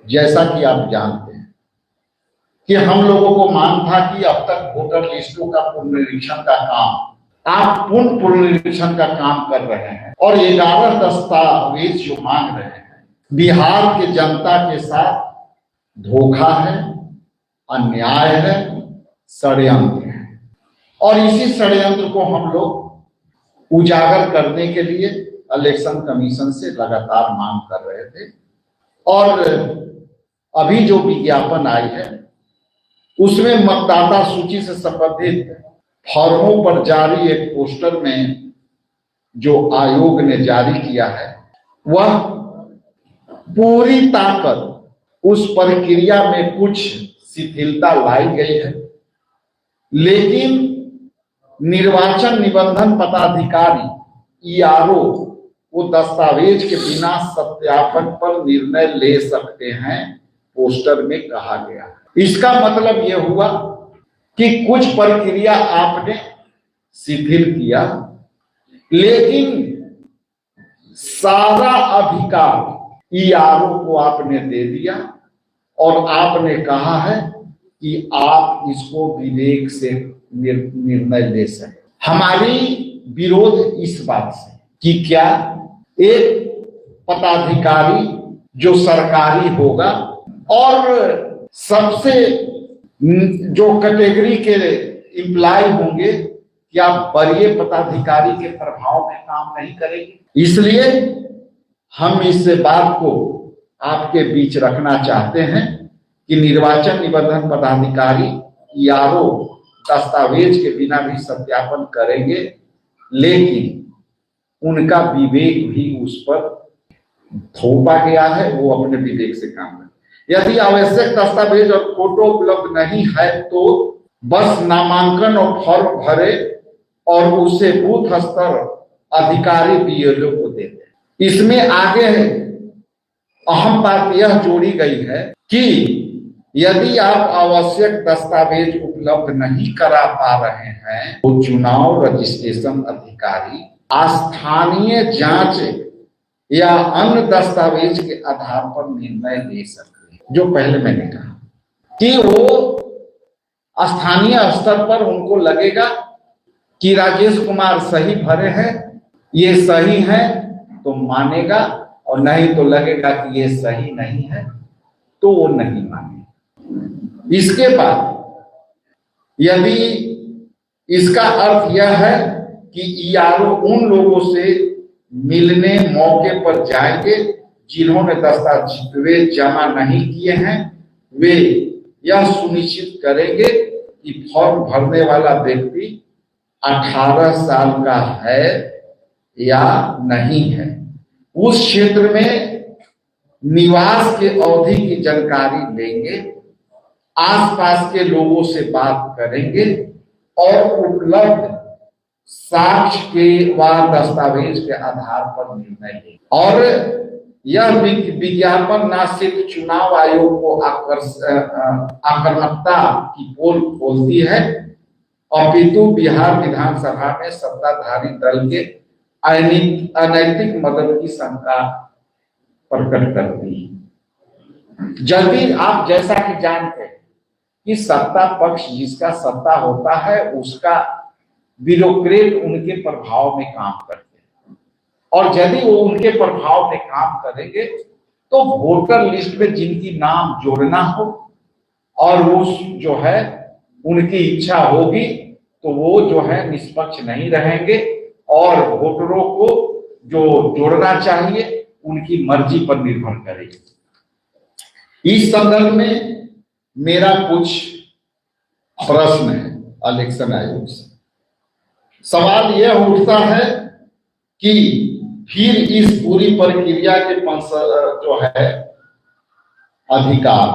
जैसा कि आप जानते हैं कि हम लोगों को मान था कि अब तक वोटर लिस्टों का पुनरीक्षण का काम, आप पूर्ण पुनरीक्षण का काम कर रहे हैं और 11 दस्तावेज जो मांग रहे हैं, बिहार के जनता के साथ धोखा है, अन्याय है, षड्यंत्र है। और इसी षड्यंत्र को हम लोग उजागर करने के लिए इलेक्शन कमीशन से लगातार मांग कर रहे थे। और अभी जो विज्ञापन आई है उसमें मतदाता सूची से संबंधित फॉर्मों पर जारी एक पोस्टर में जो आयोग ने जारी किया है वह पूरी ताकत उस प्रक्रिया में कुछ शिथिलता लाई गई है, लेकिन निर्वाचन निबंधन पदाधिकारी ईआरओ वो दस्तावेज के बिना सत्यापन पर निर्णय ले सकते हैं, पोस्टर में कहा गया है। इसका मतलब यह हुआ कि कुछ प्रक्रिया आपने शिथिल किया, लेकिन सारा अधिकार ईआरओ को आपने दे दिया और आपने कहा है कि आप इसको विवेक से निर्णय ले सके। हमारी विरोध इस बात से कि क्या एक पदाधिकारी जो सरकारी होगा और सबसे जो कैटेगरी के एम्प्लॉय होंगे, क्या वरीय पदाधिकारी के प्रभाव में काम नहीं करेंगे? इसलिए हम इस बात को आपके बीच रखना चाहते हैं कि निर्वाचन निबंधन पदाधिकारी ईआरओ दस्तावेज के बिना भी सत्यापन करेंगे, लेकिन उनका विवेक भी उस पर थोपा गया है, वो अपने विवेक से काम करें। यदि आवश्यक दस्तावेज और फोटो उपलब्ध नहीं है तो बस नामांकन और फॉर्म भरे और उसे बूथ स्तर अधिकारी बीएलओ को दे दें। इसमें आगे अहम बात यह जोड़ी गई है कि यदि आप आवश्यक दस्तावेज उपलब्ध नहीं करा पा रहे हैं तो चुनाव रजिस्ट्रेशन अधिकारी स्थानीय जांच या अन्य दस्तावेज के आधार पर निर्णय ले सकते हैं। जो पहले मैंने कहा कि वो स्थानीय स्तर पर उनको लगेगा कि राजेश कुमार सही भरे हैं, ये सही है तो मानेगा, और नहीं तो लगेगा कि ये सही नहीं है तो वो नहीं मानेगा। इसके बाद यदि इसका अर्थ यह है कि ईआरओ उन लोगों से मिलने मौके पर जाएंगे जिन्होंने दस्तावेज जमा नहीं किए हैं, वे यह सुनिश्चित करेंगे कि फॉर्म भरने वाला व्यक्ति 18 साल का है या नहीं है, उस क्षेत्र में निवास के अवधि की जानकारी लेंगे, आसपास के लोगों से बात करेंगे और उपलब्ध साक्ष्य के व दस्तावेज के आधार पर निर्णय लेंगे। और यह विज्ञापन न सिर्फ चुनाव आयोग को आक्रामकता की पोल खोलती है, अपितु बिहार विधानसभा में सत्ताधारी दल के अनैतिक मदद की शंका प्रकट करती है। जल्दी आप जैसा कि जानते हैं कि सत्ता पक्ष जिसका सत्ता होता है उसका ब्यूरोक्रेट उनके प्रभाव में काम करते हैं, और यदि वो उनके प्रभाव में काम करेंगे तो वोटर लिस्ट में जिनकी नाम जोड़ना हो और वो जो है उनकी इच्छा होगी तो वो जो है निष्पक्ष नहीं रहेंगे और वोटरों को जो जोड़ना चाहिए उनकी मर्जी पर निर्भर करेगी। इस संदर्भ में मेरा कुछ प्रश्न है इलेक्शन आयोग से। सवाल यह उठता है कि फिर इस पूरी प्रक्रिया के जो है अधिकार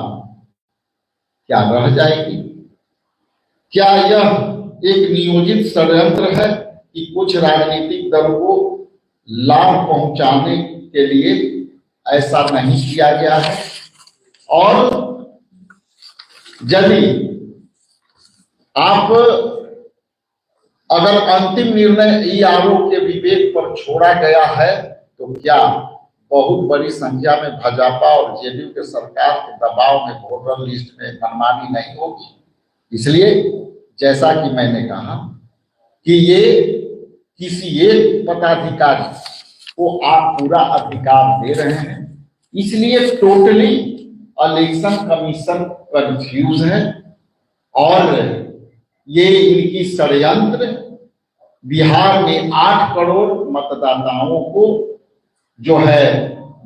क्या रह जाएगी? क्या यह एक नियोजित षड्यंत्र है कि कुछ राजनीतिक दल को लाभ पहुंचाने के लिए ऐसा नहीं किया गया है? और यदि आप अगर अंतिम निर्णय ईआरओ के विवेक पर छोड़ा गया है तो क्या बहुत बड़ी संख्या में भाजपा और जेडीयू के सरकार के दबाव में वोटर लिस्ट में मनमानी नहीं होगी। इसलिए जैसा कि मैंने कहा कि ये किसी एक पदाधिकारी को आप पूरा अधिकार दे रहे हैं, इसलिए टोटली इलेक्शन कमीशन कंफ्यूज है और ये इनकी षड्यंत्र बिहार में 8 करोड़ मतदाताओं को जो है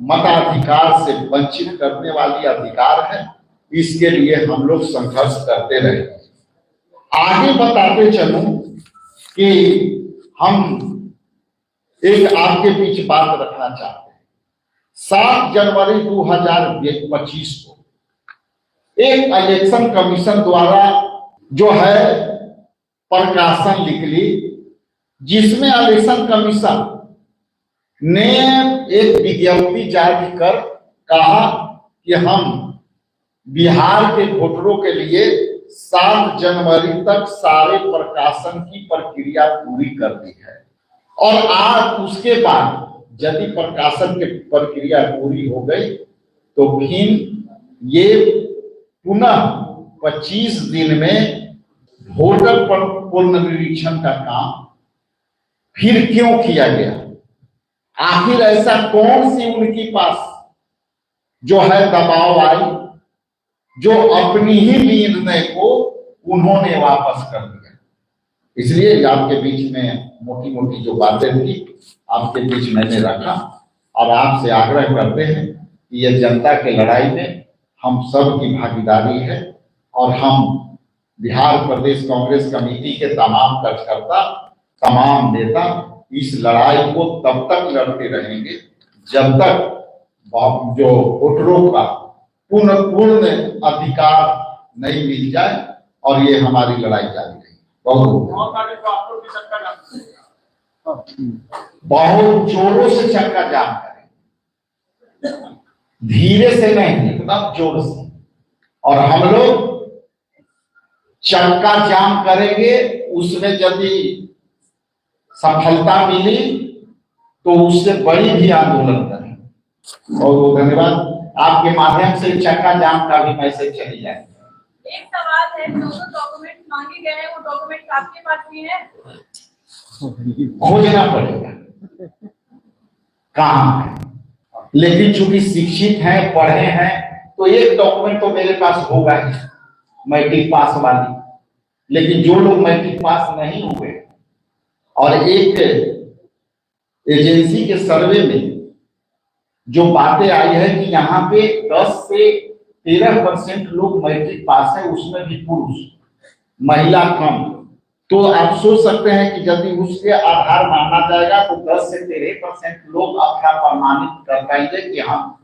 मताधिकार से वंचित करने वाली अधिकार है। इसके लिए हम लोग संघर्ष करते रहे। आगे बताते चलूं कि हम एक आपके बीच बात रखना चाहते हैं। 7 जनवरी 2025 को एक इलेक्शन कमीशन द्वारा जो है प्रकाशन निकली, जिसमें इलेक्शन कमीशन ने एक विज्ञप्ति जारी कर कहा कि हम बिहार के वोटरों के लिए 7 जनवरी तक सारे प्रकाशन की प्रक्रिया पूरी कर दी है और आज उसके बाद यदि प्रकाशन की प्रक्रिया पूरी हो गई तो फिर ये पुनः 25 दिन में वोटर पुनर्निरीक्षण का काम फिर क्यों किया गया? आखिर ऐसा कौन सी उनकी पास जो है दबाव आई जो अपनी ही निर्णय को उन्होंने वापस कर दिया? इसलिए आपके बीच में मोटी मोटी जो बातें थी आपके बीच मैंने रखा और आपसे आग्रह करते हैं कि यह जनता के लड़ाई में हम सब की भागीदारी है और हम बिहार प्रदेश कांग्रेस कमेटी के तमाम कार्यकर्ता, तमाम नेता इस लड़ाई को तब तक लड़ते रहेंगे जब तक जो वोटरों का पूर्ण अधिकार नहीं मिल जाए और ये हमारी लड़ाई जारी रहेगी। बहुत जोरों से चक्का जाम करेंगे, धीरे से नहीं, एकदम जोर से। और हम लोग चक्का जाम करेंगे, उसमें यदि सफलता मिली तो उससे बड़ी भी आंदोलन करेंगे। बहुत धन्यवाद। आपके माध्यम से चक्का जाम का भी मैसेज चली जाए। एक सवाल है, जो डॉक्यूमेंट मांगे गए हैं वो डॉक्यूमेंट आपके पास भी है? खोजना पड़ेगा कहाँ है, लेकिन चूंकि शिक्षित हैं, पढ़े हैं, तो एक डॉक्यूमेंट तो मेरे पास होगा ही, मैट्रिक पास वाली। लेकिन जो लोग मैट्रिक पास नहीं हुए और एक एजेंसी के सर्वे में जो बातें आई है कि यहाँ पे 10 से 13% लोग मैट्रिक पास है, उसमें भी पुरुष, महिला कम, तो आप सोच सकते हैं कि यदि उसके आधार माना जाएगा तो 10 से 13% लोग अपना प्रमाणित कर पाएंगे कि हम